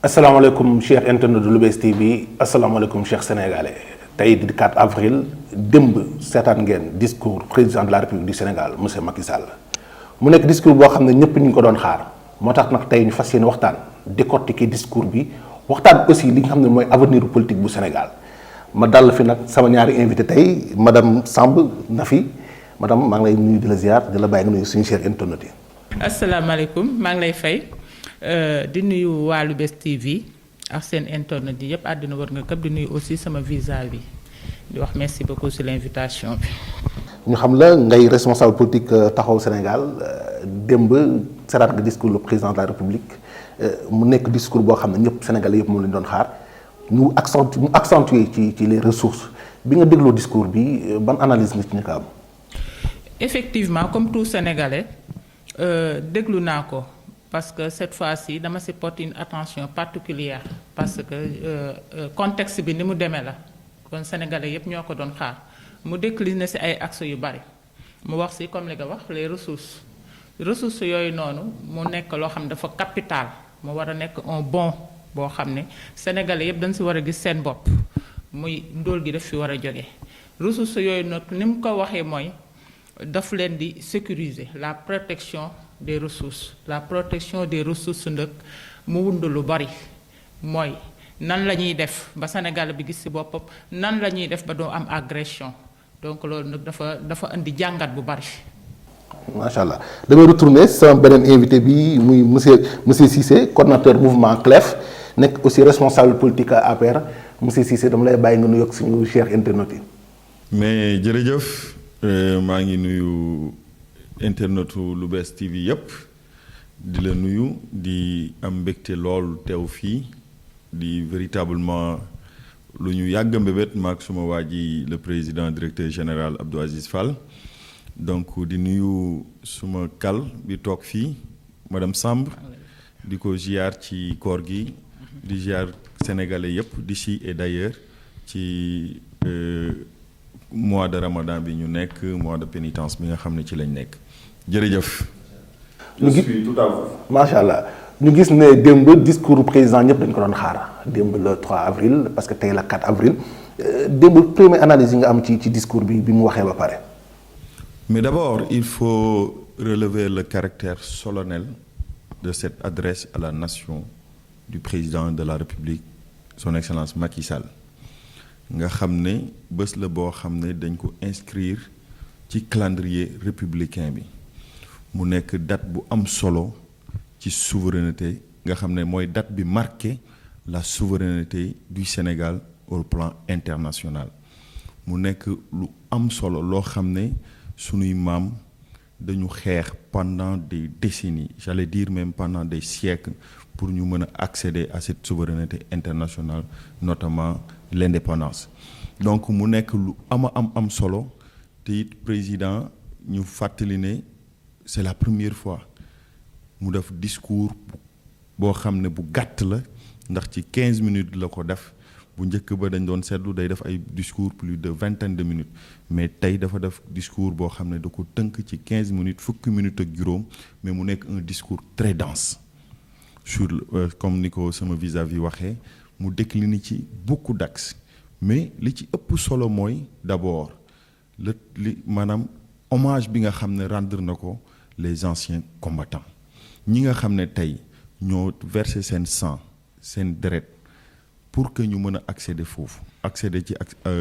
asalaamaaleykum Cheikh internet de Lou'Bess TV asalaamaaleykum Cheikh sénégalais tey di 4 avril démb seetaan ngeen discours président de la république du Sénégal monsieur Macky Sall mu nekk discours boo xam ne ñëpp ñu ngi ko doon xaar moo tax nag tey ñu fas yéene waxtaan décortiquer discours bi waxtaan aussi li nga xam ne mooy avenir politique bu Sénégal ma dal fi nag sama ñaari invité tey madame Samb Nafi madame maa ngi lay nuyu di la ziar di la bàyyi nga nuyu suñu Cheikh internet yi. asalaamaaleykum maa ngi lay fay. di nuyu waa Lou'Bess TV ak seen internet yi yëpp àddina war nga këpp di nuyu aussi sama vis-à-vis di wax merci beaucoup sur l'invitation bi. ñu xam la ngay responsable politique taxaw Sénégal démb seeraat nga discours le président de la République mu nekk discours boo xam ne ñëpp Sénégalais yëpp moom lañu doon xaar mu accentuer ci les ressources bi nga dégloo discours bi ban analyse nga ci ñu ko am. effectivement comme tout Sénégalais déglu naa ko. Parce que cette fois-ci dama si porter une attention particulière parce que contexte bi ni mu demee la kon sénégalais yépp ñoo ko doon xaar mu décliner ci ay axes yu bari mu wax ci comme li nga wax les ressources yooyu noonu mu nekk loo xam ne dafa capital mu war a nekk un bon boo xam ne sénégalais yépp dañ ci war a gis seen bopp muy ndóol gi daf fi war a jóge ressources yooyu nag ni mu ko waxee mooy daf leen di sécuriser la protection des protection des ressources nag mu wund lu bari mooy nan la ñuy def ba Sénégal bi gis ci boppam nan la ñuy def ba doo am agression donc loolu nag dafa indi jàngat bu bari. macha allah damay retourner sama beneen invité bi muy monsieur Cissé coordonnateur mouvement CLEF nekk aussi responsable politique à APR monsieur Cissé dama lay bàyyi nga nuyoog suñu Cheikh internet yi. mais jërëjëf maa ngi nuyu. internetu Lou'Bess TV yëpp di la nuyu di am mbégte lool teew fii di véritablement lu ñu yàgg mbébét maak suma waa ji le président directeur général Abdou Aziz Fall donc di nuyu suma kal bi toog fii madame Samb di ko ziar ci koor gi di ziar sénégalais yëpp d'ici et d'ailleurs ci mois de Ramadan bi ñu nekk mois de pénitence bi nga xam ne ci lañ nekk jërëjëf. ñu gis tout à fait macha allah ñu gis ne démb discours président ñëpp dañ ko doon xaar démb le 3 avril parce que tey la 4 avril démb première analyse yi nga am ci discours bi mu waxee ba pare. mais d'abord il faut relever le caractère solennel de cette adresse à la nation du président de la République son excellence Macky Sall. nga xam ne bés la boo xam ne dañ ko inscrire ci calendrier républicain bi mu nekk date bu am solo ci souveraineté nga xam ne mooy date bi marqué la souveraineté du Sénégal au plan international mu nekk lu am solo loo xam ne sunuy maam dañu xeex pendant des décennies j'allais dire même pendant des siècles pour ñu mën a accéder à cette souveraineté internationale notamment l'indépendance donc mu nekk lu am solo te it président ñu fàttali ne c'est la première fois mu def discours boo xam ne bu gàtt la ndax ci 15 minutes la ko def bu njëkk ba dañ doon seetlu day def ay discours plus de vingtaine de minutes mais tey dafa def discours boo xam ne da ko tënk ci 15 minutes fukki minutes ak juróom mais mu nekk un discours très dense sur comme ni ko sama vis-à-vis waxee mu décliné ci beaucoup d'axes mais li ci ëpp solo mooy d'abord li maanaam hommage bi nga xam ne rendre na ko les anciens combattants ñi nga xam ne tey ñoo versé seen sang seen deret pour que ñu mën a accéder foofu accéder ci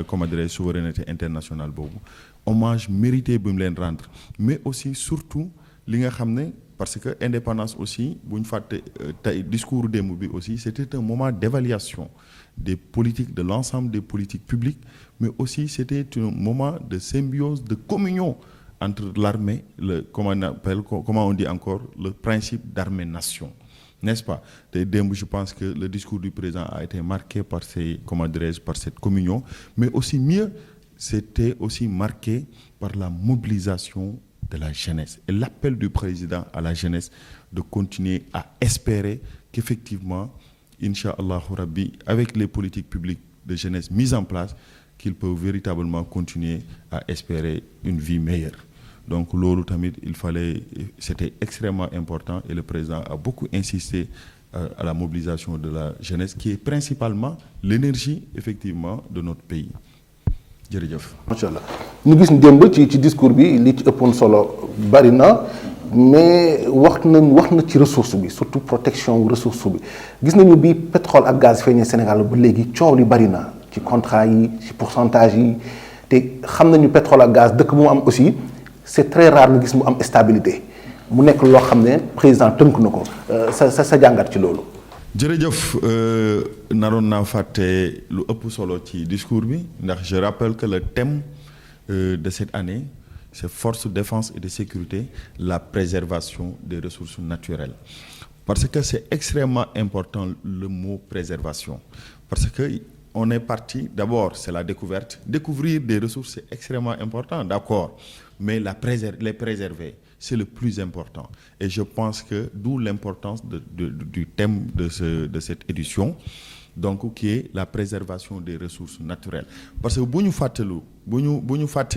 comment dirais souveraineté internationale boobu hommage mérité bi mu leen rendre mais aussi surtout li nga xam ne parce que indépendance aussi bu ñu fàtte tey discours démb bi aussi c'était un moment d'évaluation des politiques de l'ensemble des politiques publiques mais aussi c'était un moment de symbiose de communion entre l'armée comment on dit encore le principe d'armée-nation n'est-ce pas te démb je pense que le discours du président a été marqué par par cette communion mais aussi mieux c'était aussi marqué par la mobilisation de la jeunesse et l'appel du président à la jeunesse de continuer à espérer qu'effectivement Inch'Allah Rabbi avec les politiques publiques de jeunesse mises en place qu'ils peuvent véritablement continuer à espérer une vie meilleure donc loolu tamit c'était extrêmement important et le président a beaucoup insisté à la mobilisation de la jeunesse qui est principalement l'énergie effectivement de notre pays jërëjëf. macha allah ñu gis démb ci discours bi li ci ëppoon solo bari na mais wax na ci ressource bi surtout protection ressource bi gis nañu bi pétrole ak gaz feeñee Sénégal ba léegi coow li bari na ci contrat yi ci pourcentage yi te xam nañu pétrole ak gaz dëkk bu mu am aussi c'est très rare nga gis mu am stabilité mu nekk loo xam ne président tënk na ko sa jàngat ci loolu. jërëjëf naroon naa fàtte lu ëpp solo ci discours bi ndax je rappelle que le thème de cette année c'est force de défense et de sécurité, la préservation des ressources naturelles. Parce que c'est extrêmement important le mot préservation. Parce que on est parti, d'abord c'est la découverte. Découvrir des ressources c'est extrêmement important, d'accord. Mais les préserver, c'est le plus important. Et je pense que d'où l'importance du thème de cette édition, donc qui est la préservation des ressources naturelles. Parce que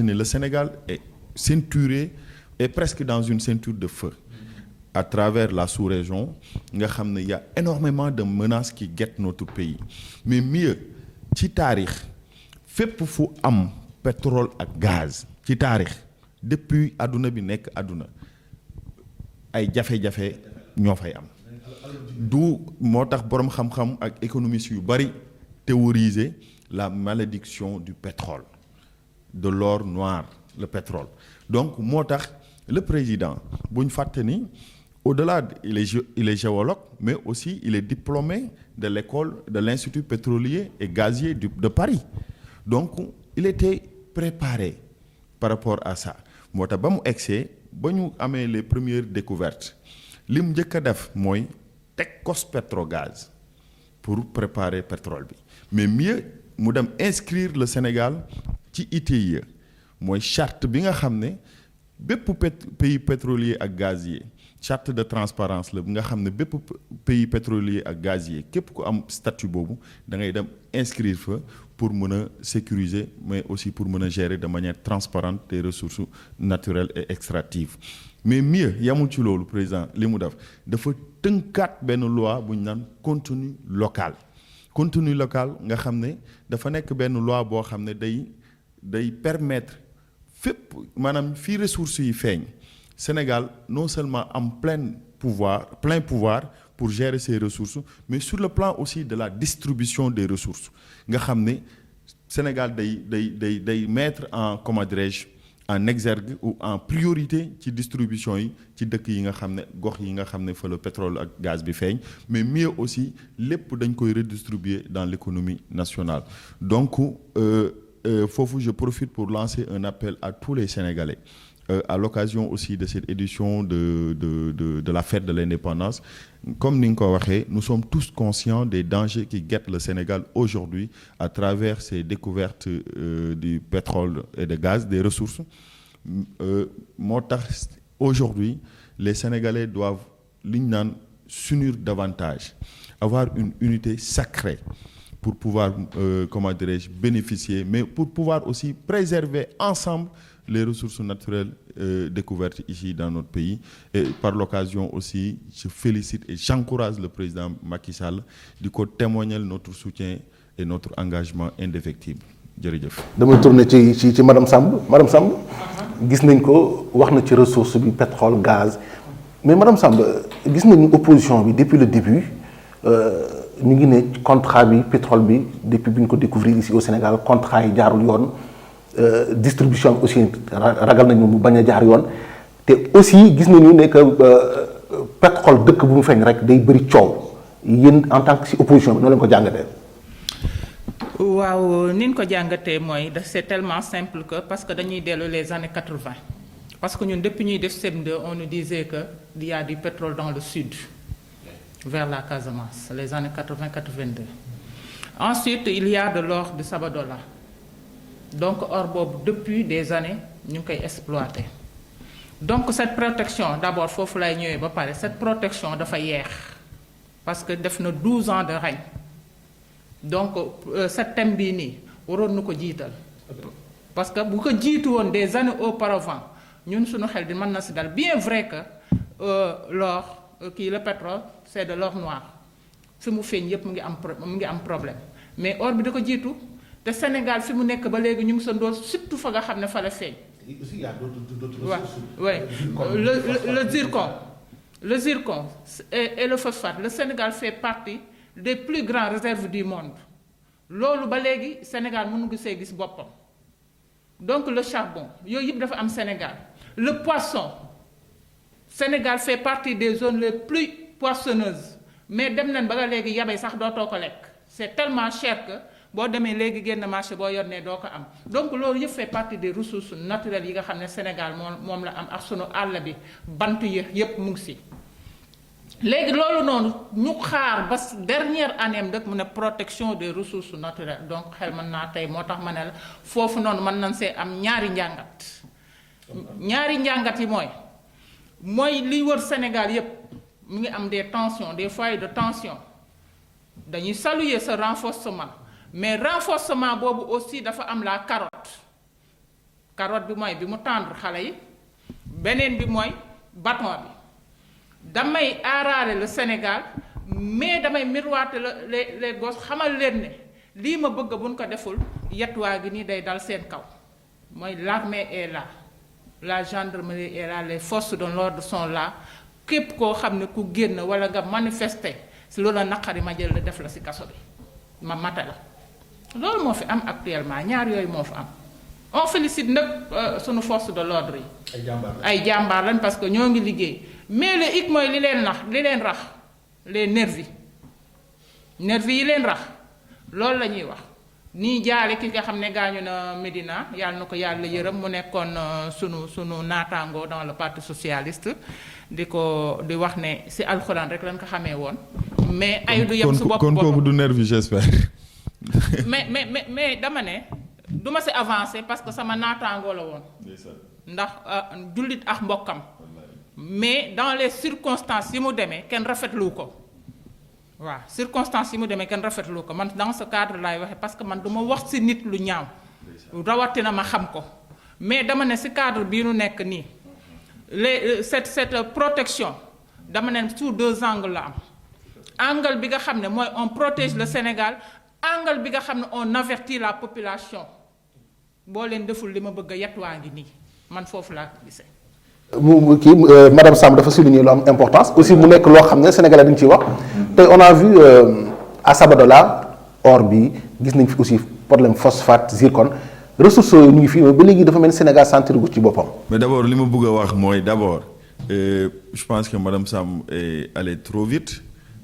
le Sénégal est ceinturé est presque dans une ceinture de feu à travers la sous-région. Il y a énormément de menaces qui guettent notre pays. Mais mieux, ci taarix fépp fu am pétrole ak gaz ci taarix depuis aduna bi nekk aduna ay jafe-jafe ñoo fay am. du moo tax borom xam-xam ak économistes yu bari théoriser la malédiction du pétrole, de l'or noir, le pétrole. Donc moo tax le président bu ñu fàtte ni au-delà il est géologue mais aussi il est diplômé de l'école de l'Institut pétrolier et gazier de Paris. Donc il était préparé par rapport à ça. Moo tax ba mu egsee ba ñu amee les premières découvertes li mu njëkk a def mooy teg cos Petrogaz pour préparer pétrole bi mais mieux mu dem inscrire le Sénégal ci ITIE mooy charte bi nga xam ne bépp pays pétrolier ak gazier charte de transparence la bi nga xam ne bépp pays pétrolier ak gazier képp ku am statut boobu da ngay dem inscrire fa pour mën a sécuriser mais aussi pour mën a gérer de manière transparente des ressources naturelles et extractives. Mais mieux yamul ci loolu président li mu def dafa tënkaat benn loi bu ñu naan contenu local. Contenu local nga xam ne dafa nekk benn loi boo xam ne day permettre fépp maanaam fii ressources yi feeñ Sénégal non seulement am plein pouvoir pour gérer ses ressources mais sur le plan aussi de la distribution des ressources nga xam ne Sénégal day mettre en comment dirais-je en exergue ou en priorité ci distribution yi ci dëkk yi nga xam ne gox yi nga xam ne fa le pétrole ak gaz bi feeñ mais mieux aussi lépp dañ koy redistribuer dans l'économie nationale. Donc foofu je profite pour lancer un appel à tous les Sénégalais à l'occasion aussi de cette édition de la fête de l'indépendance. Comme ni nga ko waxee, nous sommes tous conscients des dangers qui guettent le Sénégal aujourd'hui à travers ces découvertes du pétrole et du gaz, des ressources. Moo tax aujourd'hui les Sénégalais doivent li ñu naan s'unir davantage, avoir une unité sacrée pour pouvoir comment dirais-je bénéficier mais pour pouvoir aussi préserver ensemble les ressources naturelles découvertes ici dans notre pays. Et par l'occasion aussi je félicite et j'encourage le président Macky Sall di ko témoigner notre soutien et notre engagement indéfectible. Jërëjëf. dama tourner ci madame Samb gis nañ ko wax na ci ressource bi pétrole gaz mais madame Samb gis nañu opposition bi depuis le début ñu ngi ne contrat bi pétrole bi depuis bi ñu ko découvrir ici au Sénégal contrat yi jaarul yoon distribution aussi ragal nañu mu bañ a jaar yoon te aussi gis nañu ne que pétrole dëkk bu mu feeñ rek day bëri coow yéen en tant que si opposition bi noo leen ko jàngatee. waaw ni ñu ko jàngatee mooy c'est tellement simple que parce que dañuy dellu les années 80 parce que ñun depuis ñuy def CM2 on nous disait que il y a du pétrole dans le sud vers la Casamance les années 80-82. Ensuite il y a de l'or de Sabadola donc or boobu depuis des années ñu ngi koy exploiter donc cette protection d'abord foofu lay ñëwee ba pare cette protection dafa yeex parce que def na 12 ans de règne. Donc cette thème bii nii waroon na ko jiital parce que bu ko jiitu woon des années auparavant ñun suñu xel di mën na si dal bien vrai que l'or le pétrole c'est de l'or noir fi mu feeñ yépp mu ngi am problème mais or bi da ko jiitu te Sénégal fi mu nekk ba léegi ñu ngi sa ndool surtout fa nga xam ne fa la feeñ. aussi y a d'autres waaw oui le zircon et le phosphate le Sénégal fait partie des plus grandes réserves du monde loolu ba léegi Sénégal mënu gisee gis boppam donc le charbon yooyu yëpp dafa am Sénégal le poisson Sénégal fait partie des zones les plus poissonneuses mais dem nañ ba nga léegi yabay sax dootoo ko lekk c'est tellement cher que boo demee léegi génn marché boo yor ne doo ko am donc loolu yëpp fait partie des ressources naturelles yi nga xam ne Sénégal moom la am ak sunu àll bi bant yëpp mu ngi si. léegi loolu noonu ñu xaar ba dernière année am rek mu ne protection des ressources naturelles donc xel mën naa tey moo tax ma ne la foofu noonu mën nañ see am ñaari njàngat yi mooy li wër Sénégal yépp mu ngi am des tensions des foyers de tension dañuy saluer ce renforcement mais renforcement boobu aussi dafa am la carotte bi mooy bi mu tendre xale yi beneen bi mooy bâton bi damay aaraale le Sénégal mais damay miroiter les gosses xamal leen ne lii ma bëgg buñ ko deful yetwaa gi nii day dal seen kaw mooy l'armée est là la gendarmerie est là les forces de l'ordre sont là képp koo xam ne ku génn wala nga manifester si loolu la naqari ma jël la def la si kaso bi ma mata la loolu moo fi am actuellement ñaar yooyu moo fi am on félicite nag sunu force de l'ordre yi ay jàmbaar lañ parce que ñoo ngi liggéey mais le hic mooy li leen rax les nervis yi leen rax loolu la ñuy wax nii jaale ki nga xam ne gaañu na Médina yàlla na ko yàlla yërëm mu nekkoon sunu naataangoo dans le parti socialiste di wax ne si alxuraan rek lañ ko xamee woon mais ay du yem su bopp kon kooku du nervi j'espère. mais dama ne du ma si avancer parce que sama naataangoo la woon ndax jullit ak mbokkam mais dans les circonstances yi mu demee kenn rafetlu ko waaw circonstances yi mu demee kenn rafetlu ko man dans ce cadre laay waxee parce que man du ma wax si nit lu ñaaw rawatina ma xam ko mais dama ne si cadre bii nu nekk nii cette protection dama ne sous deux angles la am angle bi nga xam ne mooy on protège le Sénégal angle bi nga xam ne on avertit la population boo leen deful li ma bëgg a yet waa ngi nii man foofu laa ko gisee. Madame Samb dafa souligner lu am importance aussi mu nekk loo xam ne sénégalais dañu ciy wax tey on a vu à Sabadola or bi gis nañ fi aussi problème phosphate zircon ressources yooyu ñu ngi fi ba léegi dafa mel ni Sénégal sentir gu ci boppam. mais d'abord li ma bëgg a wax mooy d'abord je pense que Madame Samb est allée trop vite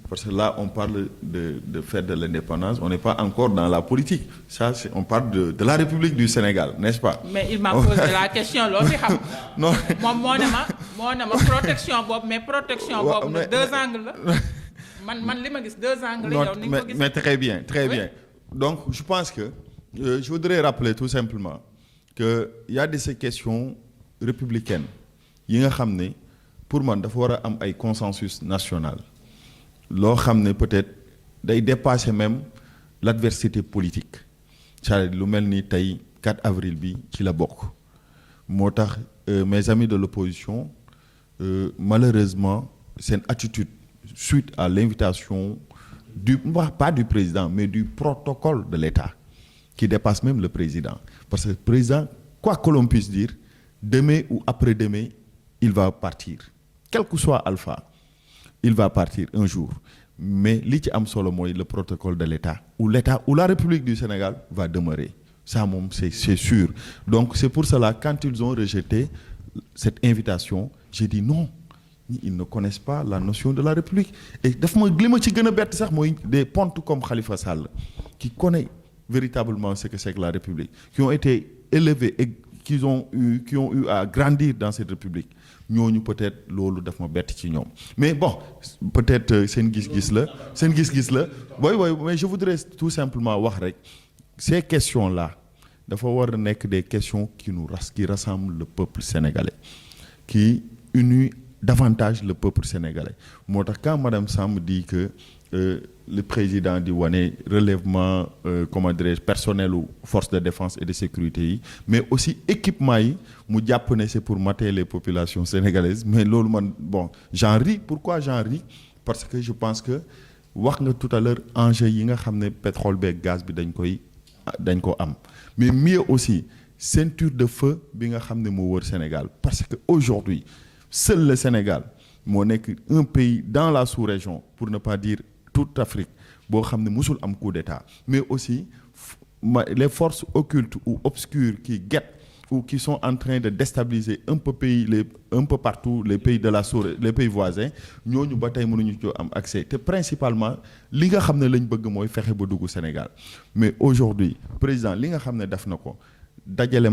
parce que là on parle de fête de l'indépendance on n'est pas encore dans la politique ça c'est, on parle de la République du Sénégal n'est-ce pas. mais il m'a posé la question loolu fi xam. non moom moo ne ma protection boobu mais protection boobu nag deux angles la man li ma gis deux angles la yow ni nga ko gis. mais très bien donc je pense que je voudrais rappeler tout simplement que y a de ces questions républicaines yi nga xam ne pour man dafa war a am ay consensus national loo xam ne peut-être day dépasser même l'adversité politique c'est-à-dire lu mel ni tey 4 avril bi ci la bokk moo tax mes amis de l'opposition malheureusement seen attitude suite à l'invitation pas du président mais du protocole de l'État qui dépasse même le président parce que le président quoi que l'on puisse dire demain ou après-demain il va partir quel que soit Alpha il va partir un jour mais li ci am solo mooy le protocole de l'État ou la République du Sénégal va demeurer ça moom c'est sûr donc c'est pour cela quand ils ont rejeté cette invitation j'ai dit non ils ne connaissent pas la notion de la République et daf ma li ma ci gën a bett sax mooy des pontes comme Khalifa Sall qui connaît véritablement ce que c'est que la République qui ont été élevés et qui ont eu à grandir dans cette République ñooñu peut-être loolu daf ma bett ci ñoom mais bon peut-être seen gis-gis la oui mais je voudrais tout simplement wax rek ces questions-là dafa war a nekk des questions qui rassemblent le peuple sénégalais qui unissent davantage le peuple sénégalais moo tax quand Madame Samb dit que le président di wane relèvement comment dirais-je personnel ou forces de défense et de sécurité yi mais aussi équipement yi mu jàpp ne c'est pour mater les populations sénégalaises mais loolu man bon j'en ris pourquoi j'en ris parce que je pense que wax nga tout à l'heure enjeu yi nga xam ne pétrole beeg gaz bi dañ ko am mais mieux aussi ceinture de feu bi nga xam ne moo wër Sénégal parce que aujourd'hui seul le Sénégal moo nekk un pays dans la sous-région pour ne pas dire toute Afrique boo xam ne musul am coup d'état mais aussi les forces occultes ou obscures qui guettent ou qui sont en train de déstabiliser un peu partout les pays de la sous-région, les pays voisins ñooñu ba tey mënuñu ci am accès te principalement li nga xam ne lañ bëgg mooy fexe ba dugg Sénégal mais aujourd'hui président li nga xam ne def na ko dajale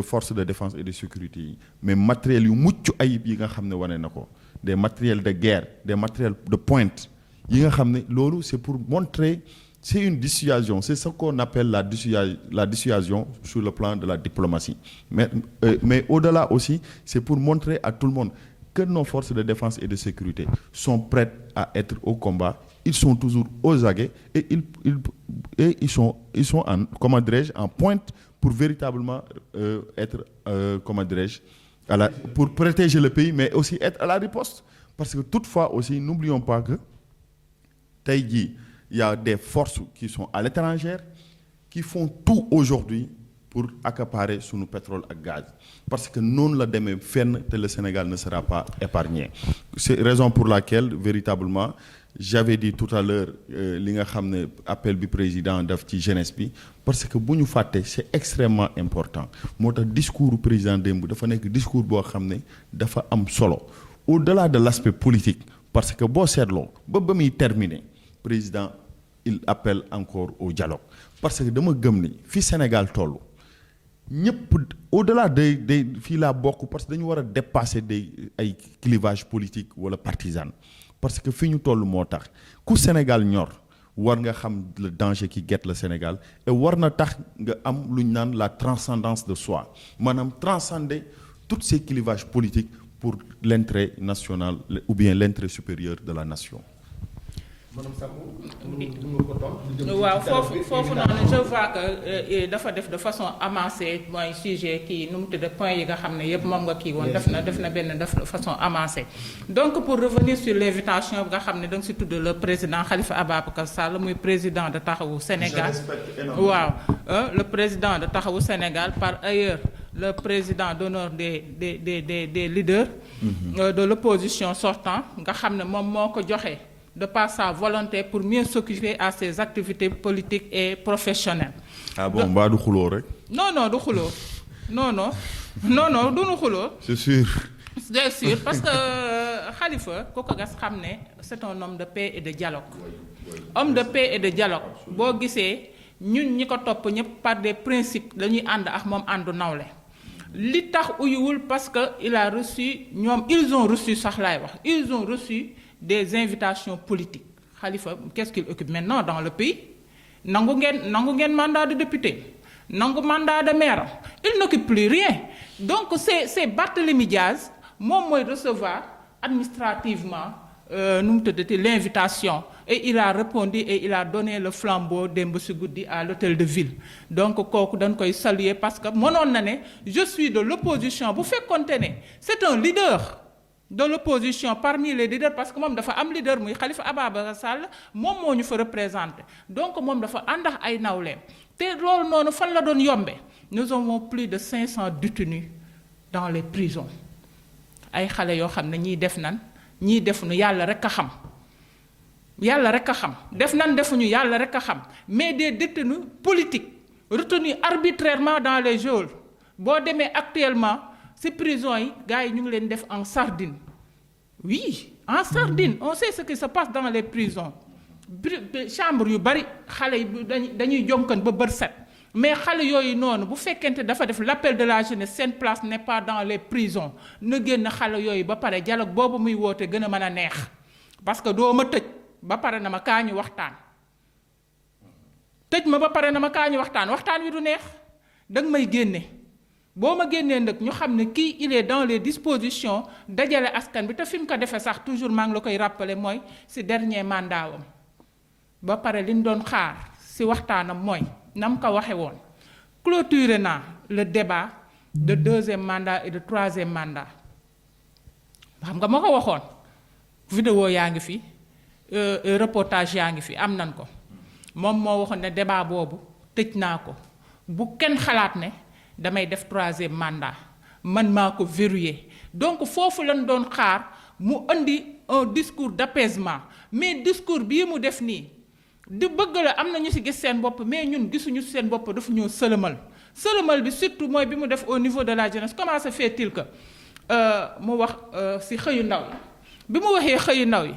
force de défense et de sécurité yi mais matériels yu mucc ayib yi nga xam ne wane na ko des matériels de guerre des matériels de pointe yi nga xam ne loolu c'est pour montrer c'est une dissuasion c'est ce qu'on appelle la dissuasion sur le plan de la diplomatie mais au-delà aussi c'est pour montrer à tout le monde que nos forces de défense et de sécurité sont prêtes à être au combat ils sont toujours aux aguets et ils sont en comment dirais-je en pointe pour véritablement être comment dirais-je pour protéger le pays mais aussi être à la riposte parce que toutefois aussi n'oublions pas que tey jii il y a des forces qui sont à l'étranger qui font tout aujourd'hui pour accaparer sunu pétrole ak gaz parce que noonu la demee fenn te le Sénégal ne sera pas épargné c'est raison pour laquelle véritablement j'avais dit tout à l'heure li nga xam ne appel bi président def ci jeunesse bi parce que bu ñu fàtte c'est extrêmement important moo tax discours président démb dafa nekk discours boo xam ne dafa am solo au-delà de l'aspect politique parce que boo seetloo ba muy terminer président il appelle encore au dialogue parce que dama gëm ni fi Sénégal toll ñëpp au-delà des fii laa bokk parce que dañu war a dépasser ay clivage politique wala partisan parce que fi ñu toll moo tax ku Sénégal ñor war nga xam le danger qui guette le Sénégal et war na tax nga am lu ñu naan la transcendance de soi maanaam transcender tous ces clivages politiques pour l'intérêt national ou bien l'intérêt supérieur de la nation. waaw foofu noonu je vois que dafa def de façon avancée mooy sujet kii nu mu tudd point yi nga xam ne yëpp moom nga kii woon def na benn de façon avancée donc pour revenir sur l'invitation bi nga xam ne da nga si tudd le président Khalifa Ababacar Sall muy président de Taxawu Sénégal waaw le président de Taxawu Sénégal par ailleurs le président d'honneur des leaders de l'opposition sortant nga xam ne moom moo ko joxe de par sa volonté pour mieux s'occuper à ses activités politiques et professionnelles. Ah bon, mbaa du xuloo rek. Non du xuloo du nu xuloo. C'est sûr. C'est sûr parce que Khalifa ku ko gas xam ne c'est un homme de paix et de dialogue. Homme de paix et de dialogue boo gisee ñun ñi ko topp ñëpp par des principes dañuy ànd ak moom àndu nawle li tax uyuwul parce que il a reçu ils ont reçu sax laay wax ils ont reçu des invitations politiques Khalifa qu'est-ce qu'il occupe maintenant dans le pays nangu ngeen mandat de député nangu mandat de maire il n'occupe plus rien donc c'est Barthélémy Diaz moom mooy recevoir administrativement nu mu tuddati l'invitation et il a répondu et il a donné le flambeau démb si guddi à l'hôtel de ville donc kooku dañ koy saluer parce que mënoon na ne je suis de l'opposition bu fekkonte ne c'est un leader de l'opposition parmi les leaders parce que moom dafa am leader muy Khalifa Ababacar Sall moom moo ñu fa représenté donc moom dafa ànd ak ay nawleem te loolu noonu fan la doon yombe nous avons plus de 500 détenus dans les prisons ay xale yoo xam ne ñii def nan ñii defuñu yàlla rek a xam def nan defuñu yàlla rek a xam mais des détenus politiques retenus arbitrairement dans les geôles boo demee actuellement ces prisons yi gars yi ñu ngi leen def en sardine oui en sardine on sait ce qui se passe dans les prisons chambre yu bari xale yi dañuy jonkan ba bër set mais xale yooyu noonu bu fekkente dafa def l'appel de la jeunesse seen place n'est pas dans les prisons na génn xale yooyu ba pare dialogue boobu muy woote gën a mën a neex parce que doo ma tëj ba pare na ma kaa ñu waxtaan waxtaan wi du neex danga may génne boo ma génnee nag ñu xam ne kii il est dans les dispositions dajale askan bi te fi mu ko defee sax toujours maa ngi la koy rappeler mooy ci dernier mandat wam ba pare li ñu doon xaar ci waxtaanam mooy na mu ko waxe woon clôturer naa le débat de deuxième mandat et de troisième mandat xam nga ma ko waxoon vidéo yaa ngi fi reportage yaa ngi fi am nan ko moom moo waxoon ne débat boobu tëj naa ko bu kenn xalaat ne damay def 3e mandat man maa ko verrouillé donc foofu lañ doon xaar mu indi un discours d'apaisement mais discours bii mu def nii di bëgg la am na ñu ci gis seen bopp mais ñun gisuñu seen bopp dafa ñoo sëlëmal bi surtout mooy bi mu def au niveau de la jeunesse comment se fait-il que mu wax ci xëyu ndaw yi bi mu waxee xëyu ndaw yi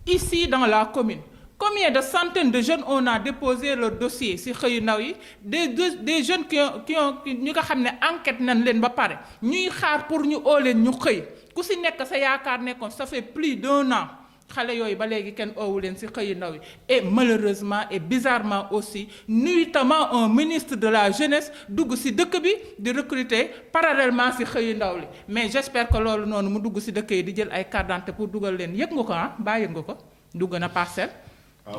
ici dans la commune combien de centaines de jeunes on a déposé leur dossier ci xëyu ndaw yi des jeunes qui ont ñu nga xam ne enquête nañ leen ba pare ñuy xaar pour ñu oo leen ñu xëy ku ci nekk sa yaakaar nekkoon ça fait plus d'1 an xale yooyu ba léegi kenn oowu leen ci xëyu ndaw yi et malheureusement et bizarrement aussi nuitamment un ministre de la jeunesse dugg ci dëkk bi di recruter parallèlement ci xëyu ndaw li mais j'espère que loolu noonu mu dugg ci dëkk yi di jël ay carte d'identité pour dugal leen yëg nga ko baa yëg nga ko dugg na Parcelles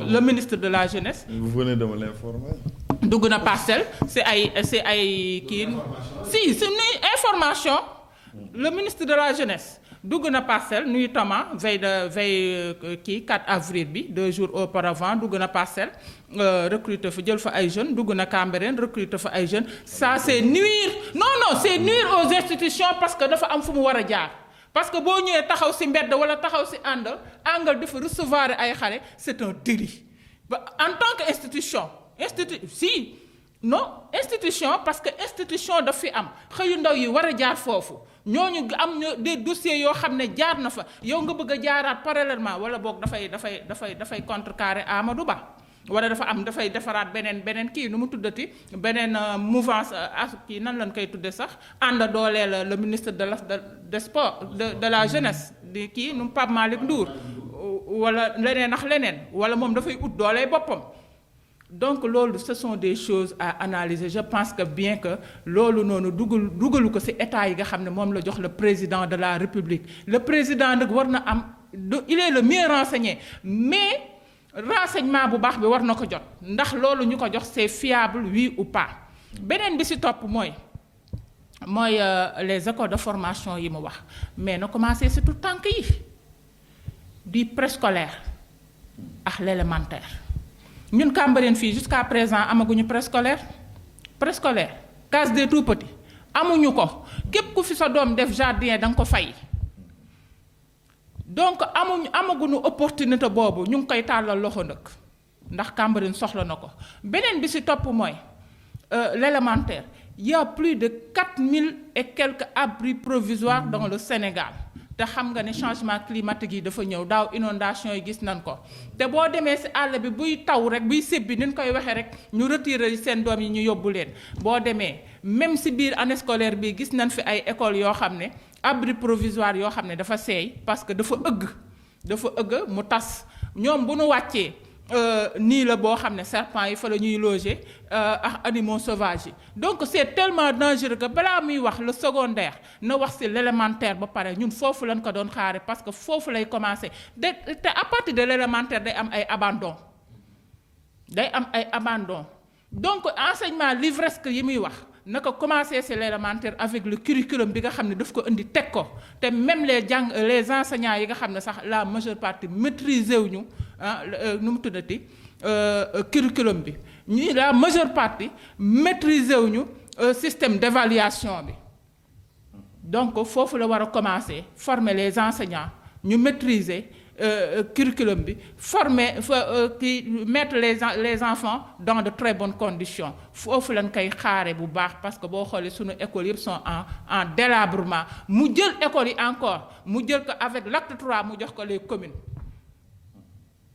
le ministre de la jeunesse. Vous venez de me l'informer. dugg na Parcelles c'est ay kii si c'est une information le ministre de la jeunesse dugg na Parcelles notamment veille 4 avril bi 2 jours auparavant dugg na Parcelles recruter fa jël fa ay jeunes dugg na Cambérène recruter fa ay jeunes ça c'est nuire non c'est nuire aux institutions parce que dafa am fu mu war a jaar parce que boo ñëwee taxaw ci mbedd wala taxaw ci angle dafa recevoir ay xale c'est un délit ba en tant que institution parce que institution daf fi am xëyu ndaw yi war a jaar foofu ñooñu am des dossiers yoo xam ne jaar na fa yow nga bëgg a jaaraat parallèlement wala boog dafay contrecarrer Amadou Ba wala dafay defaraat beneen kii nu mu tuddati beneen mouvance kii nan lañ koy tudde sax ànd dooleel le ministre des sports de la jeunesse di kii nu Pape Malick Ndour wala leneen ak leneen wala moom dafay ut doolee boppam donc loolu ce sont des choses à analyser je pense que bien que loolu noonu dugalu ko ci état yi nga xam ne moom la jox le président de la République le président nag war na am il est le mieux renseigné mais renseignement bu baax bi war na ko jot ndax loolu ñu ko jox c'est fiable oui ou pas beneen bi ci topp mooy les écoles de formation yi mu wax mais na commencé ci tout tànk yi du préscolaire ak l'élémentaire ñun Cambérène fii jusqu'à présent amaguñu préscolaire case des tout-petits amuñu ko képp ku fi sa doom def jardin da nga ko fay donc amaguñu opportunité boobu ñu ngi koy tàllal loxo nag ndax Cambérène soxla na ko beneen bi ci topp mooy l'élémentaire il y a plus de 4000 et quelques abris provisoires dans le Sénégal te xam nga ne changement climatique yi dafa ñëw daaw inondation yi gis nañ ko te boo demee ci àll bi buy taw rek buy sébbi ni ñu koy waxee rek ñu retirer seen doom yi ñu yóbbu leen boo demee même ci biir année scolaire bi gis nañ fi ay écoles yoo xam ne abri provisoire yoo xam ne dafa seey parce que dafa ëgg mu tas ñoom bu nu wàccee nii la boo xam ne serpent yi fa la ñuy loger ak animaux sauvages yi donc c'est tellement dangereux que balaa muy wax le secondaire na wax ci l'élémentaire ba pare ñun foofu lañ ko doon xaare parce que foofu lay commencer te à partir de l'élémentaire day am ay abandon donc enseignement livresque yi muy wax naka commencer ci l'élémentaire avec le curriculum bi nga xam ne daf ko indi teg ko te même les enseignants yi nga xam ne sax la majeure partie maîtriser wuñu nu mu tuddati curriculum bi ñii la majeure partie maîtriser wuñu système d'évaluation bi donc foofu la war a commencer former les enseignants ñu maîtriser curriculum bi mettre les enfants dans de très bonnes conditions foofu lañ koy xaare bu baax parce que boo xoolee sunu écoles yëpp sont en délabrement mu jël écoles yi encore mu jël ko avec l'acte 3 mu jox ko les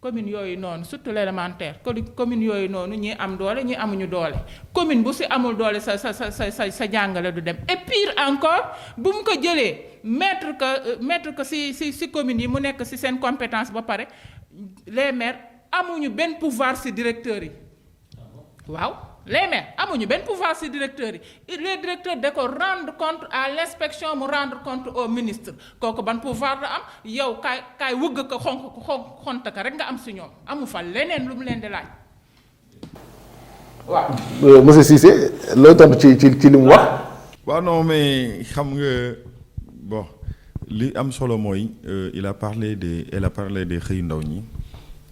communes yooyu noonu surtout l'élémentaire communes yooyu noonu ñi am doole ñi amuñu doole commune bu ci amul doole sa jàngale du dem et pire encore bu mu ko jëlee mettre que ci communes yi mu nekk ci seen compétence ba pare les maires amuñu benn pouvoir ci directeurs yi waaw les maires amuñu benn pouvoir ci directeurs yi les directeurs da ko rendre compte à l'inspection mu rendre compte au ministre kooku ban pouvoir la am yow kaay wëgg ko xont ka rek nga am ci ñoom amu fa leneen lu mu leen di laaj waaw. monsieur Cissé looy tontu ci li mu wax. waaw non mais xam nga bon li am solo mooy elle a parlé des xëyu ndaw ñi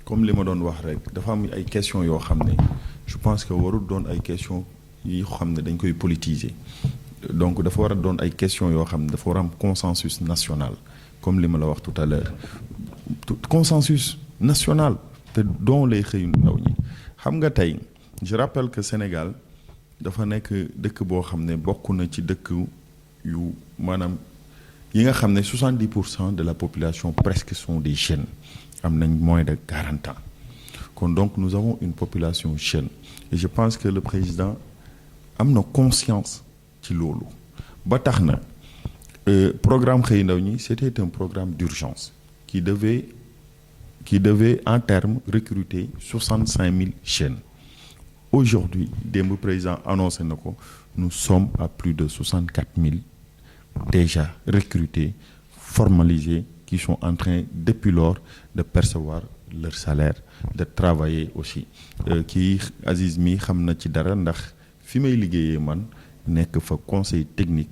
comme li ma doon wax rek dafa am ay questions yoo xam ne je pense que warul doon ay questions yi xam ne dañ koy politiser donc dafa war a doon ay questions yoo xam ne dafa war a am consensus national comme li ma la wax tout à l'heure consensus national te doon lay xëyu ndaw ñi xam nga tey je rappelle que Sénégal dafa nekk dëkk boo xam ne bokk na ci dëkk yu maanaam yi nga xam ne 70% de la population presque sont des jeunes am nañ moins de 40 ans kon donc nous avons une population jeune et je pense que le président am na conscience ci loolu ba tax na programme xëy ndaw ñi c'était un programme d'urgence qui devait en termes recruter 65 000 jeunes. Aujourd'hui, démb président annoncé na ko nous sommes à plus de 64 000 déjà recrutés formalisés qui sont en train depuis lors de percevoir leur salaire de travailler aussi kii Aziz mi xam na ci dara ndax fi may liggéeyee man nekk fa conseil technique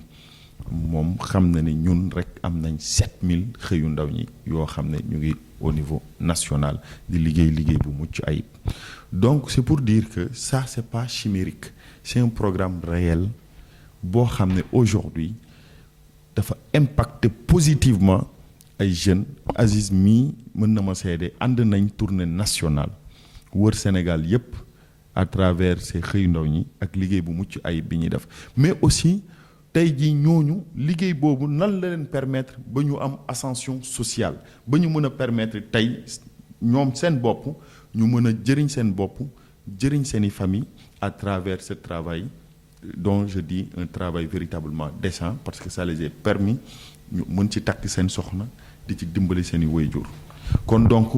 moom xam na ne ñun rek am nañ 7000 xëyu ndaw ñi yoo xam ne ñu ngi au niveau national di liggéey bu mucc ayib donc c'est pour dire que ça c'est pas chimérique c'est un programme réel boo xam ne aujourd'hui dafa impacter positivement ay jeunes Aziz mii mën na ma seede ànd nañ tournée nationale wër Sénégal yépp à travers ces xëyu ndaw ñi ak liggéey bu mucc ayib bi ñuy def mais aussi tey jii ñooñu liggéey boobu nan la leen permettre ba ñu am ascension sociale ba ñu mën a permettre tey ñoom seen bopp ñu mën a jëriñ seen bopp jëriñ seeni famille à travers ce travail dont je dis un travail véritablement décent parce que ça les a permis ñu mën ci takk seen soxna di ci dimbali seeni waajur kon donc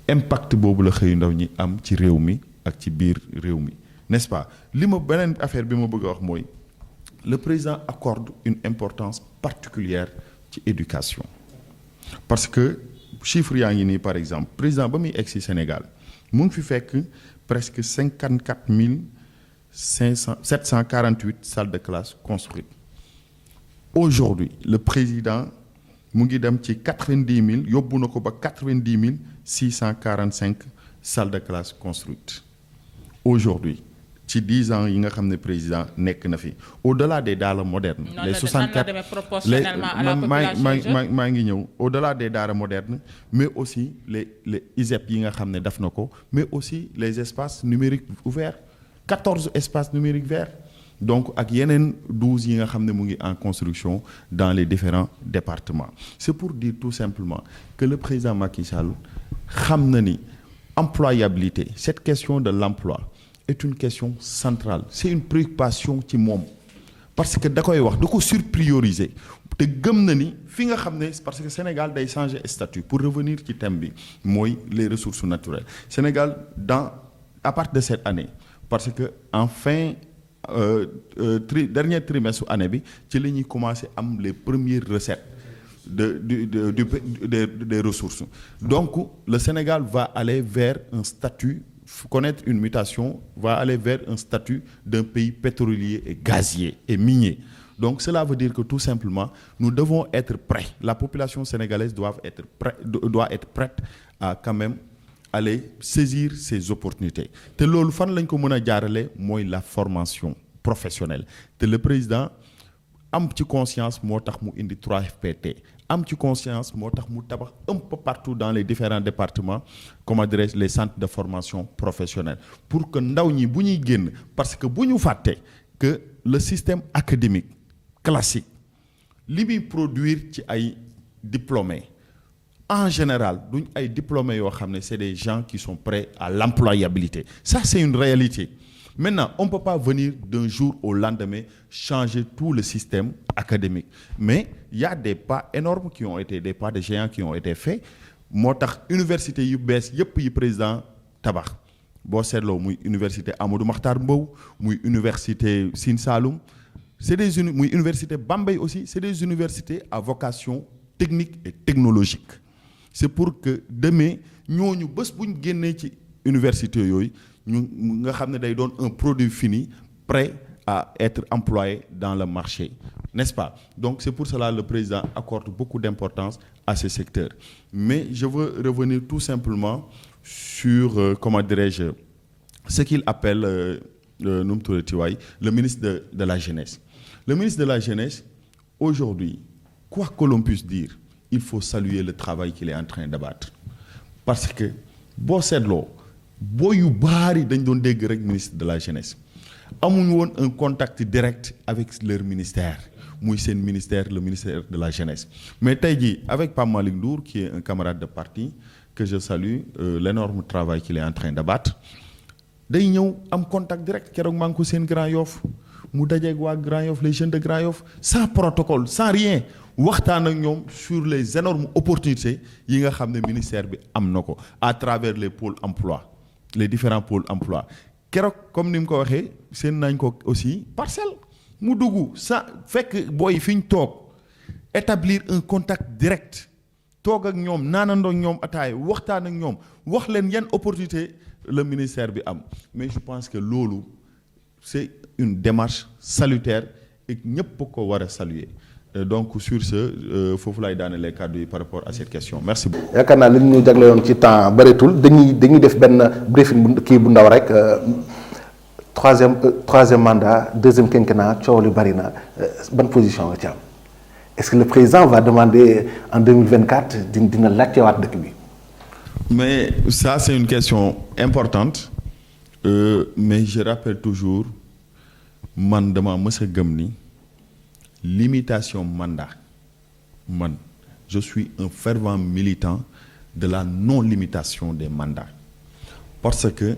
impact boobu la xëyu ndaw ñi am ci réew mi ak ci biir réew mi n'est-ce pas li ma beneen affaire bi ma bëgg a wax mooy le président accorde une importance particulière ci éducation parce que chiffre yaa ngi nii par exemple président ba muy egg si Sénégal mu ngi fi fekk presque 54 748 salles de classe construites aujourd'hui le président mu ngi dem ci 90 000 yóbbu na ko ba 90 645 salles de classe construites aujourd'hui ci 10 ans yi nga xam ne président nekk na fi au-delà des daara modernes les 64 maa ngi ñëw au-delà des daara modernes mais aussi les ISEP yi nga xam ne def na ko mais aussi les espaces numériques ouverts 14 espaces numériques verts donc ak yeneen 12 yi nga xam ne mu ngi en construction dans les différents départements c'est pour dire tout simplement que le président Macky Sall xam na ni employabilité cette question de l'emploi est une question centrale c'est une préoccupation ci moom parce que da koy wax da ko surprioriser te gëm na ni fi nga xam ne parce que Sénégal day changer statut pour revenir ci thème bi mooy les ressources naturelles Sénégal à partir de cette année parce que en fin dernier trimestre année bi ci la ñuy commencer am les premières recettes des ressources donc le Sénégal va aller vers un statut connaître une mutation va aller vers un statut d'un pays pétrolier et gazier et minier donc cela veut dire que tout simplement nous devons être prêts la population sénégalaise doit être prête à quand même aller saisir ces opportunités te loolu fan lañ ko mën a jaarale mooy la formation professionnelle te le président am ci conscience moo tax mu indi 3FPT am ci conscience moo tax mu tabax un peu partout dans les différents départements comment dirais-je les centres de formation professionnelle pour que ndaw ñi bu ñuy génn parce que bu ñu fàtte que le système académique classique li muy produire ci ay diplômés en général duñ ay diplômés yoo xam ne c'est des gens qui sont prêts à l'employabilité ça c'est une réalité maintenant on ne peut pas venir d'un jour au lendemain changer tout le système académique mais il y a des pas énormes qui ont été des pas de géants qui ont été faits moo tax université yu bees yépp yi président tabax boo seetloo muy université Amadou Mahtar Mbow muy université Sine Saloum c'est des muy université Bambey aussi c'est des universités à vocation technique et technologique c'est pour que demain ñooñu bés bu ñu génnee ci université yooyu ñu nga xam ne day doon un produit fini prêt à être employé dans le marché n'est-ce pas donc c'est pour cela le président accorde beaucoup d'importance à ce secteur mais je veux revenir tout simplement sur, comment dirais-je, ce qu'il appelle le ministre de la Jeunesse. Le ministre de la Jeunesse, aujourd'hui, quoi que l'on puisse dire, il faut saluer le travail qu'il est en train d'abattre. Parce que, boo seetloo boo yu baari dañ doon dégg rek ministre de la Jeunesse amuñu woon un contact direct avec leur ministère muy seen ministère, le ministère de la Jeunesse. Mais tey jii avec Pape Malick Ndour qui est un camarade de parti que je salue, l'énorme travail qu'il est en train d'abattre, day ñëw am contact direct. Keroog maa ngi ko seen Grand Yoff mu dajeeg waa Grand Yoff, les jeunes de Grand Yoff, sans protocole, sans rien, waxtaan ak ñoom sur les énormes opportunités yi nga xam ne ministère bi am na ko à travers les pôles emploi, les différents pôles emploi. Keroog comme ni mu ko waxee seen nañ ko aussi parcelle mu dugg sa fekk booy fi ñu toog établir un contact direct toog ak ñoom naanandoo ak ñoom ataay waxtaan ak ñoom wax leen yan opportunité le ministère bi am. Mais je pense que loolu c'est une démarche salutaire et ñëpp ko war a saluer. Donc sur ce foofu laay daanelee kàddu yi par rapport à cette question. Merci beaucoup. yaakaar naa li ñu jagleyoon ci temps bëreetul dañuy def benn briefing bu ndaw rek troisième mandat deuxième quinquennat coow li bari na ban position nga ci am est-ce que le président va demander en 2024 dina laajtewaat dëkk bi. Mais ça c'est une question importante mais je rappelle toujours man dama mës a gëm ni limitation mandat man je suis un fervent militant de la non-limitation des mandats parce que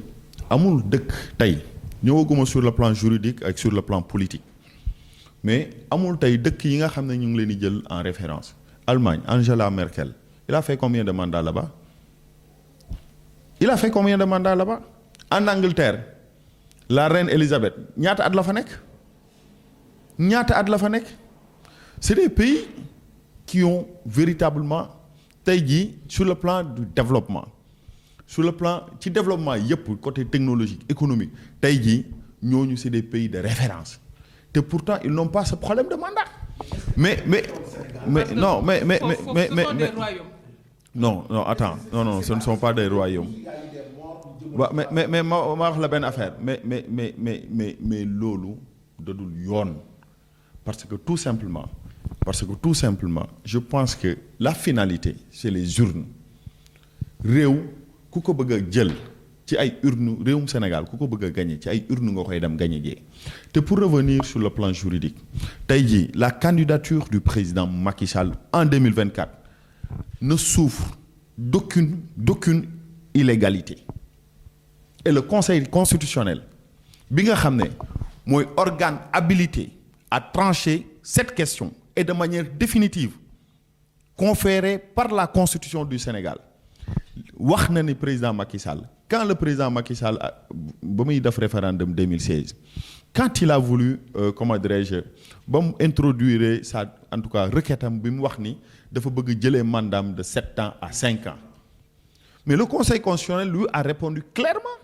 amul dëkk tey ñëwaguma sur le plan juridique ak sur le plan politique mais amul tey dëkk yi nga xam ne ñu ngi leen di jël en référence. Allemagne, Angela Merkel, il a fait combien de mandats là-bas? Il a fait combien de mandats là-bas? En Angleterre, la reine Elisabeth ñaata at la fa nekk? C'est des pays qui ont véritablement tey jii sur le plan du développement sur le plan ci développement yëpp côté technologique économique tey jii ñooñu c'est des pays de référence te pourtant ils n'ont pas ce problème de mandat. Mais non attends non ce ne sont pas des royaumes. waaw mais ma wax la benn affaire mais loolu dadul yoon parce que tout simplement je pense que la finalité c'est les urnes. Réew ku ko bëgg a jël ci ay urnes réewum Sénégal ku ko bëgg a gagner ci ay urnes nga koy dem gagner jee te pour revenir sur le plan juridique tey jii la candidature du président Macky Sall en 2024 ne souffre d'aucune illégalité. Et le Conseil constitutionnel bi nga xam ne mooy organe habilité à trancher cette question et de manière définitive conférée par la Constitution du Sénégal wax na ni président Macky Sall quand le président Macky Sall ba muy def référendum 2016 quand il a voulu comment dirais-je ba mu introduire ça en tout cas requête am bi mu wax ni dafa bëgg jëlee mandat de 7 ans à 5 ans mais le Conseil constitutionnel lui a répondu clairement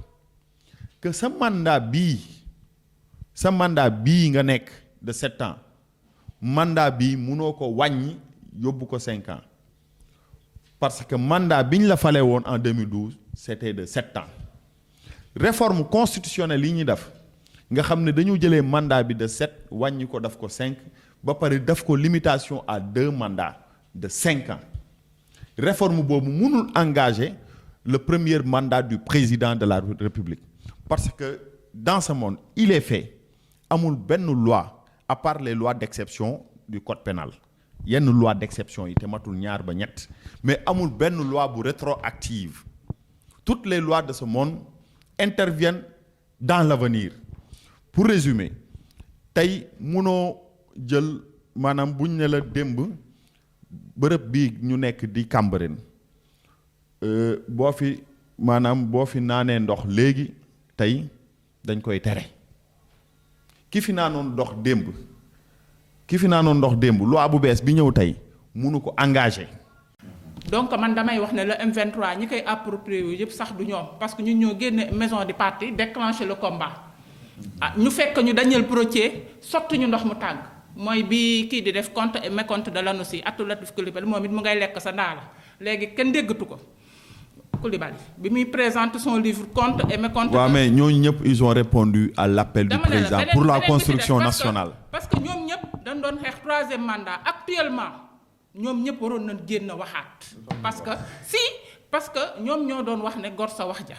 que sa mandat bii nga nekk de 7 ans mandat bii mënoo ko wàññi yóbbu ko 5 ans parce que mandat bi ñu la falee woon en 2012 c'était de 7 ans réforme constitutionnelle yi ñuy def nga xam ne dañu jëlee mandat bi de 7 wàññi ko daf ko 5 ba pare daf ko limitation à 2 mandats de 5 ans réforme boobu mënul engager le premier mandat du président de la République parce que dans ce monde il est fait amul benn loi à part les lois d'exception du code pénal yenn loi d'exception yi te matul ñaar ba ñett mais amul benn loi bu rétroactive toutes les lois de ce monde interviennent dans l'avenir. Pour résumer tey munoo jël maanaam buñ ne la démb bërëb bii ñu nekk di Cambérène boo fi naanee ndox léegi tey dañ koy tere ki fi naanoon ndox démb loi bu bees bi ñëw tey munu ko engagé. donc man damay wax ne le M23 ñi koy approprié yu yëpp sax du ñoom parce que ñun ñoo génne maison du parti déclencher le combat ñu fekk ñu Daniel Brottier sotti ñu ndox mu tàng mooy bi kii di def compte et mécompte de l'ANOCI Abdou Latif Coulibaly moom it mu ngay lekk sa ndaa la léegi kenn déggatu ko Coulibaly bi muy présente son livre Compte et mécompte. waaw mais ñooñu ñëpp ils ont répondu à l'appel du président pour la construction nationale. parce que ñoom ñëpp dañ doon xeex 3e mandat actuellement ñoom ñëpp waroon nañ génn waxaat. parce que ñoom ñoo doon wax ne gor sa wax ja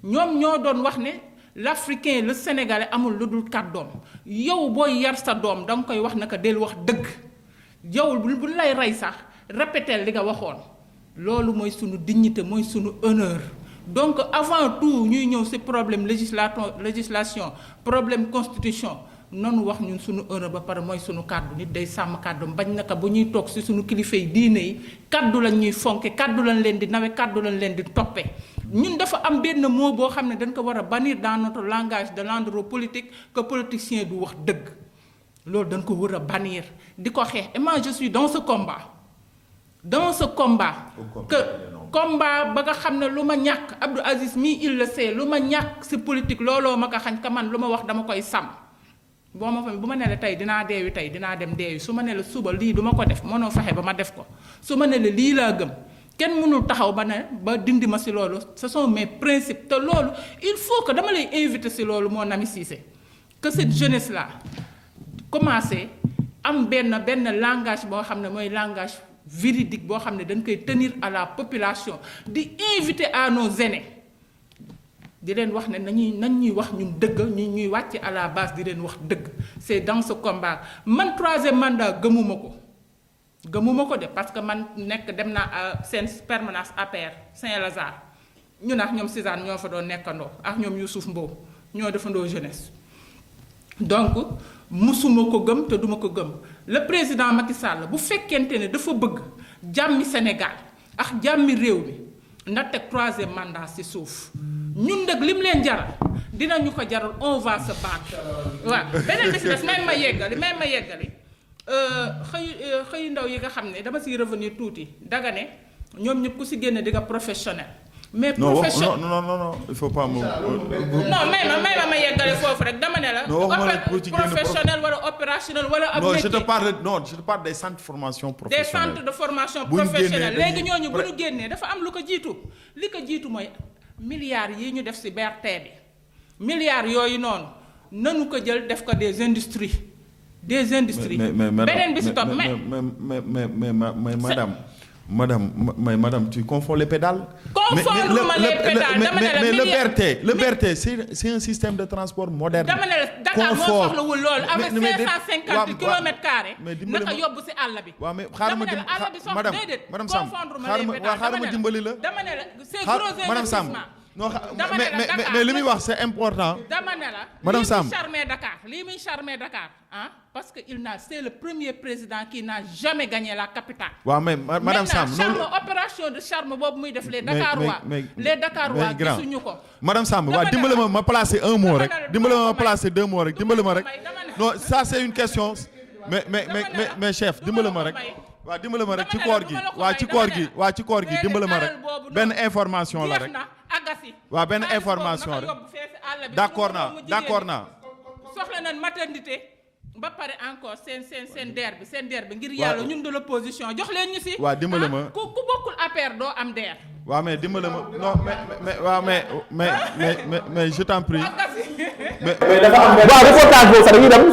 ñoom ñoo doon wax ne l'Africain le Sénégalais amul lu dul kàddoom yow booy yar sa doom da nga koy wax naka del wax dëgg yow bu lay rey sax répéter li nga waxoon. loolu mooy sunu dignité mooy sunu honneur donc avant tout ñuy ñëw ci problème législation problème constitution noonu wax ñun sunu honneur ba pare mooy sunu kàddu nit day sàmm kàddu bañ naka bu ñuy toog ci sunu kilifa yi diine yi kàddu lañ ñuy fonke kàddu lañ leen di nawe kàddu lañ leen di toppe ñun dafa am benn mot boo xam ne dañ ko war a bannir dans notre langage de l'andropolitique que politicien du wax dëgg loolu dañ ko war a bannir di ko xeex et moi je suis dans ce combat que combat ba nga xam ne lu ma ñàkk Abdou Aziz mii il le sait lu ma ñàkk ci politique looloo ma ko xañ ka man lu ma wax dama koy sàmm boo ma fa bu ma ne la tey dinaa deewi tey dinaa dem deewi su ma ne la suba lii du ma ko def mënoo fexe ba ma def ko su ma ne la lii laa gëm kenn mënul taxaw ba ne ba dindi ma ci loolu ce sont mes principes te loolu il faut que dama lay inviter ci loolu mon ami Cissé que cette jeunesse là commencé am benn langage boo xam ne mooy langage véridique boo xam ne dañ koy tenir à la population di inviter à nos aînés di leen wax ne nañ ñuy wax ñun dëgg ñuy wàcc à la base di leen wax dëgg c'est dans ce combat man 3e mandat gëmuma ko de parce que man dem naa seen permanence APR Saint-Lazare ñu nag ñoom César ñoo fa doon nekkandoo ak ñoom Youssouf Mbow ñoo defandoo jeunesse donc musuma ko gëm te duma ko gëm le président Macky Sall bu fekkente ne dafa bëgg jàmmi Sénégal ak jàmmi réew mi na teg 3e mandat ci suuf ñun nag lim leen jaral dinañu ko jaral on va se battre waaw beneen bi ci des may ma yeggali xëyu ndaw yi nga xam ne dama ciy revenir tuuti daga ne ñoom ñëpp ku ci génne di nga professionnel mais professionnel non il faut pas me. non may ma yeggale foofu rek dama ne la. professionnel wala opérationnel wala. ab métier je te parle des centres de formation professionnelle. des centres de formation professionnelle léegi ñooñu bu ñu génnee dafa am lu ko jiitu li ko jiitu mooy milliards yi ñu def ci BRT bi milliards yooyu noonu nanu ko jël def ko des industries. beneen bi ci topp mais madame tu confonds les pédales. confonduma les pédales dama ne la le BRT c'est un système de transport moderne. dama ne la Dakar moo soxlawul loolu avec 550 kilomètres carrés. naka yóbbu ci àll bi. waaw mais xaaral ma àll bi soxla déedéet confonduma les pédales xaaral ma dimbali la. dama ne la c'est gros investissement. non mais li muy wax c'est important. dama ne la madame Samb lii muy charmer Dakar parce que c'est le premier président qui n'a jamais gagné la capitale. waaw mais madame Samb opération de charme boobu muy def les Dakarois. les Dakarois gisuñu ko. madame Samb waaw dimbali ma placer un mot rek dimbali ma placer 2 mots rek dimbali ma rek. non ça c'est une question mais chef dimbali ma rek. waaw dimbali ma rek ci koor gi dimbali ma rek benn information la rek. waaw benn information rek d'accord naa soxla nañ maternité ba pare encore seen DER bi ngir yàlla ñun de l'opposition jox leen ñu ci. waaw dimbali ma ku bokkul APR doo am DER. waaw mais dimbali ma non mais je t'en prie. mais dafa am benn. waaw reportage boobu sax dañuy dem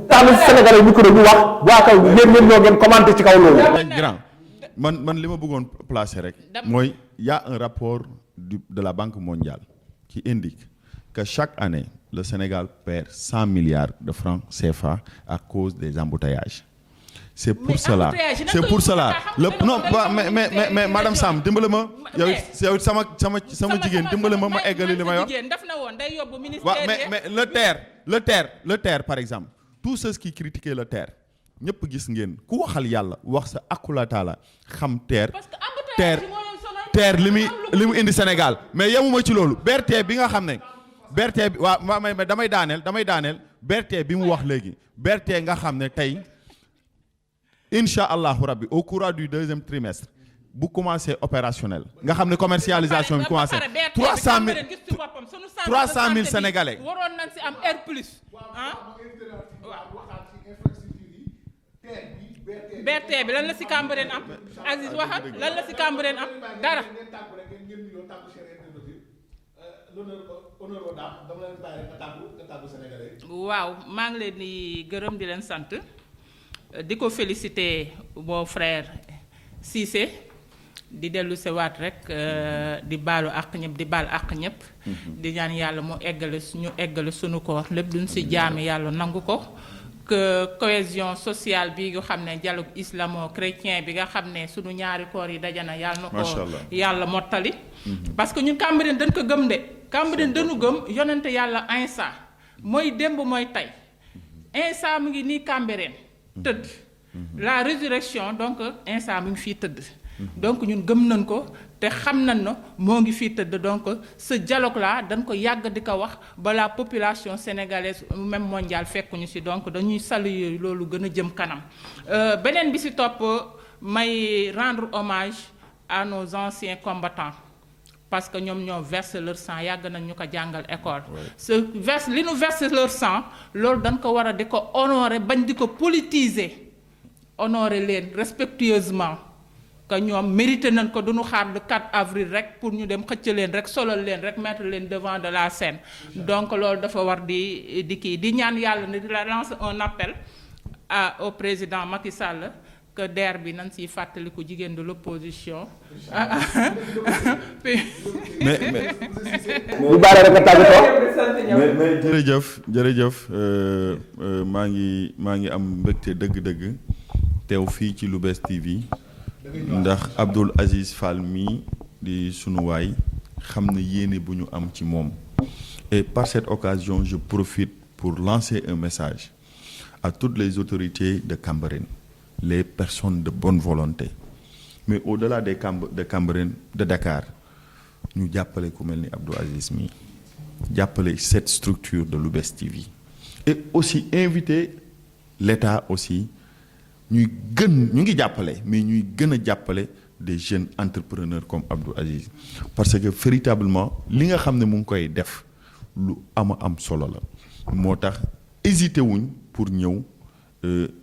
taal Sénégalais micro ñu wax waa kaw yéen ñoo ngeen commenté ci kaw loolu. grand man li ma bëggoon placer rek. mooy y a un rapport de la Banque mondiale qui indique que chaque année le Sénégal perd 100 milliards de francs CFA à cause des embouteillages. C'est pour cela non mais madame Samb dimbali ma yow sama jigéen dimbali ma eggali li ma yor. waaw mais le TER par exemple tous ceux qui critiquaient le TER ñëpp gis ngeen ku waxal yàlla wax sa akula taala xam TER li mu indi Sénégal mais yemuma ci loolu BRT bi nga xam ne BRT bi waaw mais damay daaneel BRT bi mu wax léegi BRT nga xam ne tey incha allahu rabbi au courant du 2e trimestre bu commencé opérationnel nga xam ne commercialisation bi commencé 300 000 Sénégalais. waroon nañ ci am R plus BRT bi lan la ci Cambérène am Aziz waxal lan la ci Cambérène am dara. leen tàggu rek ngeen nuyoo tàggu chers internautes honneur aux dames dama leen bàyyi rek nga tàggu sénégalais. waaw maa ngi leen di gërëm di leen sant di ko féliciter mon frère Cissé di dellu sewaat rek di baalu àq ñëpp di baal àq ñëpp. di ñaan yàlla mu eggale suñu koor lépp duñ ci jaami yàlla nangu ko. que cohésion sociale bi nga xam ne dialogue islamo-chrétien bi nga xam ne sunu ñaari koor yi dajana yàlla na ko yàlla mottali. parce que ñun Cambérène dañ ko gëm de. Cambérène dañu gëm yonente yàlla Insa mooy démb mooy tey Insa mu ngi nii Cambérène tëdd. la résurrection donc Insa mu ngi fii tëdd. donc ñun gëm nañ ko te xam nañ na moo ngi fii tëdd donc ce dialogue là dañ ko yàgg di ko wax ba la population sénégalaise même mondiale fekkuñu ci donc dañuy saluer loolu gën a jëm kanam beneen bi ci topp may rendre hommage à nos anciens combattants parce que ñoom ñoo verser leur sang yàgg nañ ñu ko jàngal école li nu verser leur sang loolu dañ ko war a di ko honorer bañ di ko politiser honorer leen respectueusement que ñoom mérité nañ ko duñu xaar le 4 avril rek pour ñu dem xëcc leen rek solal leen rek mettre leen devant de la scène donc loolu dafa war di kii di ñaan yàlla ne di la lancer un appel au président Macky Sall que DER bi nañ siy fàttaliku jigéen de l'opposition jërëjëf maa ngi am mbégte dëgg-dëgg teew fii ci Lou'Bess TV ndax Abdoul Aziz Fall mii di sunu waay xam na yéene bu ñu am ci moom et par cette occasion je profite pour lancer un message à toutes les autorités de Cambérène les personnes de bonne volonté mais au-delà de Cambérène de Dakar ñu jàppale ku mel ni Abdoul Aziz mii jàppale cette structure de Lou'Bess TV et aussi inviter l'État aussi ñu ngi jàppale mais ñuy gën a jàppale des jeunes entrepreneurs comme Abdoul Aziz parce que véritablement li nga xam ne mu ngi koy def lu am solo la moo tax hésité wuñ pour ñëw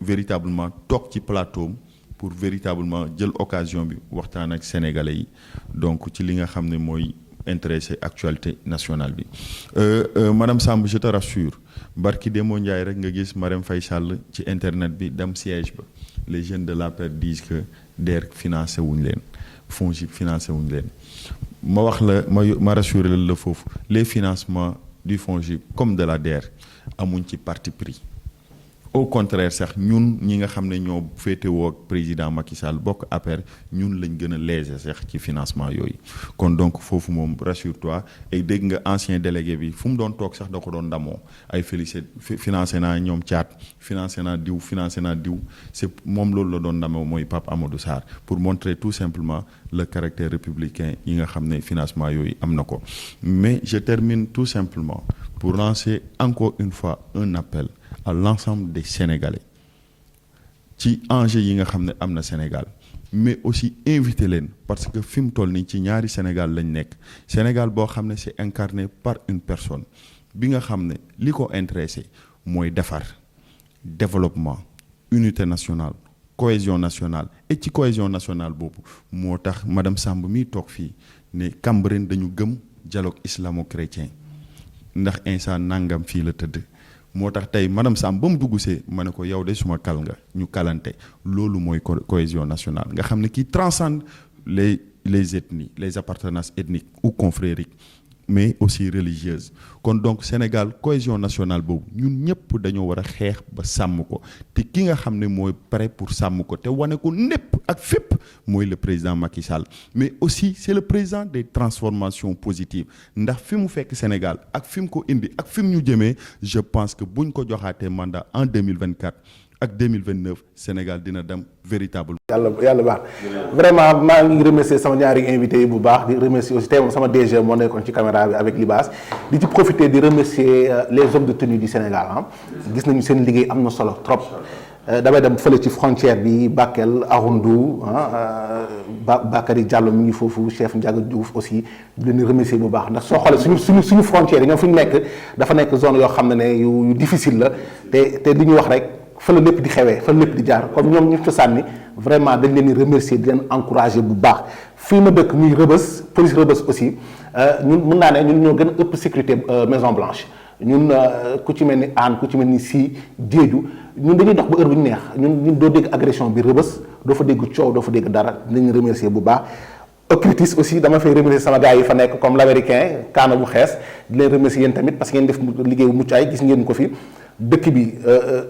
véritablement toog ci plateau pour véritablement jël occasion bi waxtaan ak sénégalais yi donc ci li nga xam ne mooy intéressé actualité nationale bi madame Samb je te rassure barki Demba Ndiaye rek nga gis Marème Faye Sall ci internet bi dem siège ba les jeunes de l'APR disent que DER financé wuñ leen FONGIP financé wuñ leen ma wax la ma rassuré la foofu les financements du FONGIP comme de la DER amuñ ci parti pris au contraire sax ñun ñi nga xam ne ñoo féetewoo ak président Macky Sall bokk APR ñun lañ gën a léser sax ci financement yooyu kon donc foofu moom rassure-toi et dégg nga ancien délégué bi fu mu doon toog sax da ko doon ndamoo ay félicité financé naa ñoom caat financé naa diw c'est moom loolu la doon ndamoo mooy Pape Amadou Sarr pour montrer tout simplement le caractère républicain yi nga xam ne financement yooyu am na ko mais je termine tout simplement pour lancer encore une fois un appel à l'ensemble des Sénégalais ci enjeu yi nga xam ne am na Sénégal mais aussi inviter leen parce que fi mu toll nii ci ñaari Sénégal lañ nekk Sénégal boo xam ne c'est incarné par une personne bi nga xam ne li ko intéressé mooy defar développement unité nationale cohésion nationale et ci cohésion nationale boobu moo tax madame Samb mi toog fii ne Cambérène dañu gëm dialogue islamo-chrétien ndax instant nangam fii la tëdd moo tax tey madame Samb ba mu dugg see ma ne ko yow de suma kal nga ñu kalante loolu mooy cohésion nationale nga xam ne qui transcende les ethnies les appartenances ethniques ou confrériques mais aussi religieuses kon donc Sénégal cohésion nationale boobu ñun ñëpp dañoo war a xeex ba sàmm ko te ki nga xam ne mooy prêt pour sàmm ko te wane ko népp ak fépp mooy le président Macky Sall mais aussi c'est le président des transformations positives ndax fi mu fekk Sénégal ak fi mu ko indi ak fi mu ñu jëmee je pense que buñ ko joxaatee mandat en 2024 ak 2029 Sénégal dina dem véritable. yàlla baax vraiment maa ngi remercier sama ñaari invité yi bu baax di remercier aussi tey moom sama DG moo nekkoon ci caméra bi avec Libaas di ci profiter di remercier les hommes de tenue du Sénégal gis nañu seen liggéey am na solo trop damay dem fële ci frontière bi Bakel Arundu Bakary Diallo mi ngi foofu chef Ndiaga Diouf aussi di leen remercier bu baax ndax soo xoolee suñu frontière yi ñoom fi ñu nekk dafa nekk zone yoo xam ne yu difficile la te li ñu wax rek fa la lépp di xewee fa la lépp di jaar comme ñoom ñu cosaan ni vraiment dañ leen di remercier di leen encourager bu baax fii ma dëkk muy Rebeuss police Rebeuss aussi ñun mën naa ne ñun ñoo gën a ëpp sécurité Maison Blanche ñun ku ci mel ni Hann ku ci mel ni Sy Diédhiou ñun dañuy dox ba heure bu ñu neex ñun doo dégg agression bi Rebeuss doo fa dégg coow doo fa dégg dara dinañ remercier bu baax. Ocritis aussi dama fay remercier sama gars yi fa nekk comme l'américain kaana bu xees di leen remercier yéen tamit parce que ngeen def liggéey bu mucc ay gis ngeen ko fi dëkk bi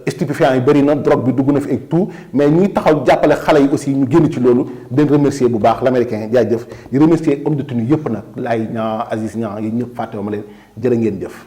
stupéfiant yi bëri na drogue bi dugg na fi ak tout mais ñuy taxaw jàppale xale yi aussi ñu génn ci loolu di leen remercier bu baax l'américain jaajëf di remercier homme de tenue yëpp nag laay ñaa Aziz ñaa yi ñëpp fàttewu ma leen jërë ngeen jëf